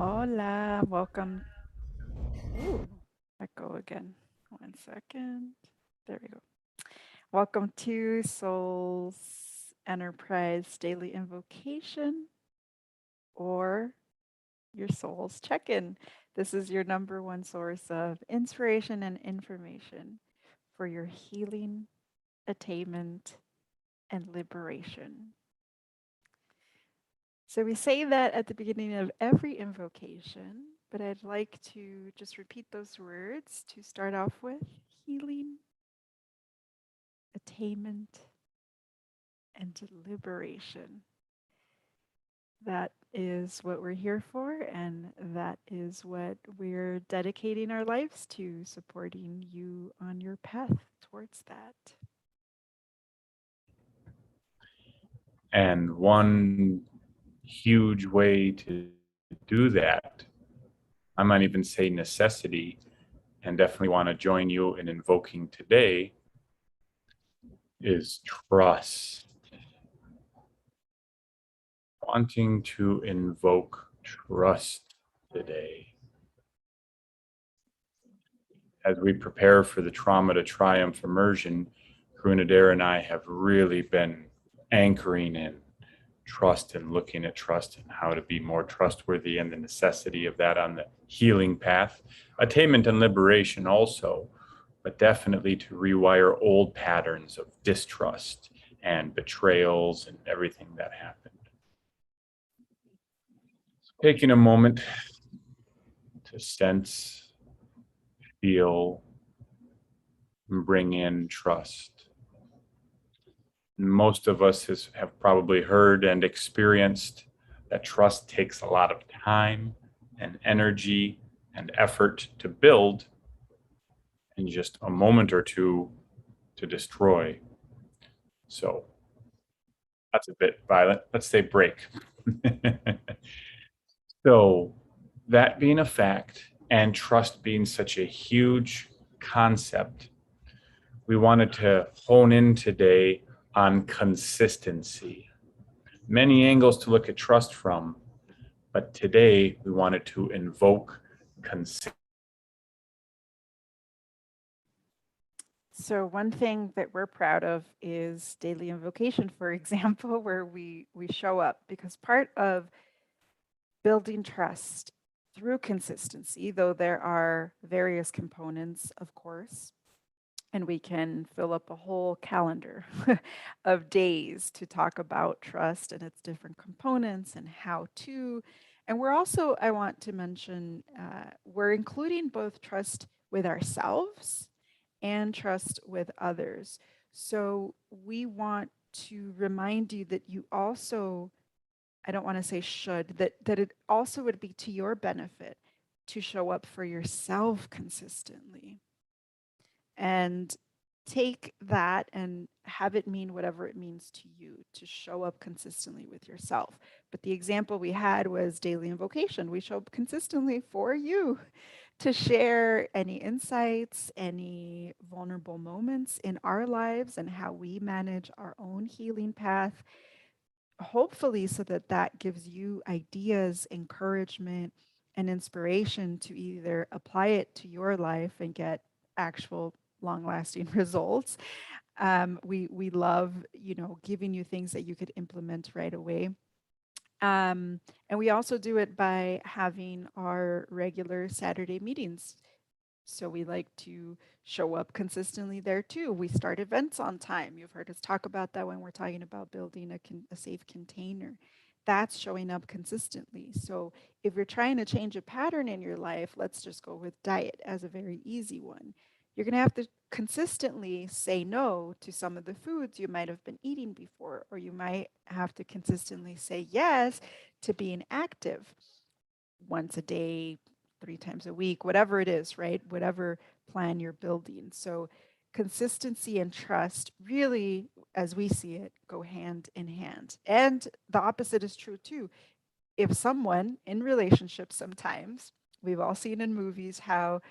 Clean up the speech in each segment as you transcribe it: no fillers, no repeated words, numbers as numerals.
Hola, welcome. Ooh, echo again. 1 second. There we go. Welcome to Soul's Enterprise Daily Invocation or your Soul's Check-in. This is your number one source of inspiration and information for your healing, attainment, and liberation. So we say that at the beginning of every invocation, but I'd like to just repeat those words to start off with: healing, attainment, and liberation. That is what we're here for, and that is what we're dedicating our lives to, supporting you on your path towards that. And one huge way to do that, I might even say necessity, and definitely want to join you in invoking today, is trust. Wanting to invoke trust today. As we prepare for the Trauma to Triumph immersion, Karuna Dare and I have really been anchoring in trust and looking at trust and how to be more trustworthy and the necessity of that on the healing path. Attainment and liberation also, but definitely to rewire old patterns of distrust and betrayals and everything that happened. So taking a moment to sense, feel, and bring in trust. Most of us have probably heard and experienced that trust takes a lot of time and energy and effort to build, and just a moment or two to destroy. So that's a bit violent. Let's say break. So that being a fact and trust being such a huge concept, we wanted to hone in today on consistency. Many angles to look at trust from, but today we wanted to invoke consistency. So one thing that we're proud of is daily invocation, for example, where we show up, because part of building trust through consistency, though there are various components, of course, and we can fill up a whole calendar of days to talk about trust and its different components and how to. And we're also, I want to mention, we're including both trust with ourselves and trust with others. So we want to remind you that you also, I don't want to say should, that it also would be to your benefit to show up for yourself consistently. And take that and have it mean whatever it means to you to show up consistently with yourself. But the example we had was daily invocation. We show up consistently for you to share any insights, any vulnerable moments in our lives, and how we manage our own healing path, hopefully so that that gives you ideas, encouragement, and inspiration to either apply it to your life and get actual long-lasting results. We love, giving you things that you could implement right away. And we also do it by having our regular Saturday meetings. So we like to show up consistently there too. We start events on time. You've heard us talk about that when we're talking about building a safe container. That's showing up consistently. So if you're trying to change a pattern in your life, let's just go with diet as a very easy one. You're going to have to consistently say no to some of the foods you might have been eating before, or you might have to consistently say yes to being active once a day, 3 times a week, whatever it is, right? Whatever plan you're building. So consistency and trust really, as we see it, go hand in hand. And the opposite is true too. If someone in relationships, sometimes we've all seen in movies how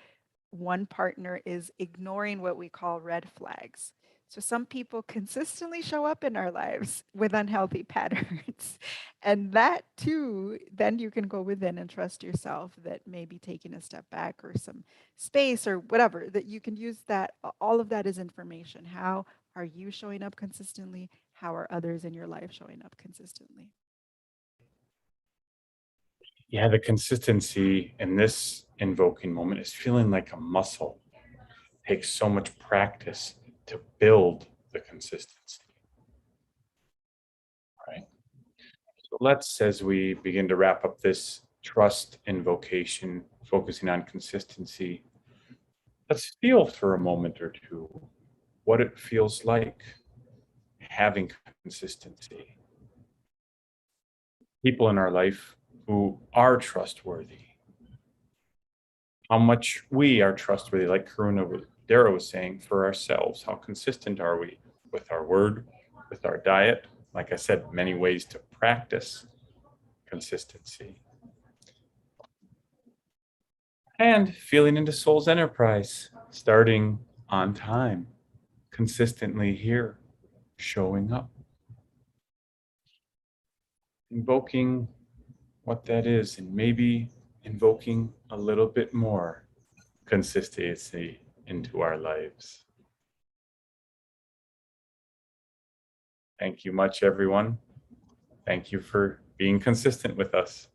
one partner is ignoring what we call red flags. So some people consistently show up in our lives with unhealthy patterns. And that too, then you can go within and trust yourself that maybe taking a step back or some space or whatever, that you can use that. All of that is information. How are you showing up consistently? How are others in your life showing up consistently? Yeah, the consistency in this invoking moment is feeling like a muscle. It takes so much practice to build the consistency, right? So let's, as we begin to wrap up this trust invocation, focusing on consistency, let's feel for a moment or two what it feels like having consistency. People in our life who are trustworthy, how much we are trustworthy, like Dara was saying, for ourselves. How consistent are we with our word, with our diet? Like I said, many ways to practice consistency. And feeling into Soul's Enterprise, starting on time, consistently here, showing up, invoking what that is, and maybe invoking a little bit more consistency into our lives. Thank you much, everyone. Thank you for being consistent with us.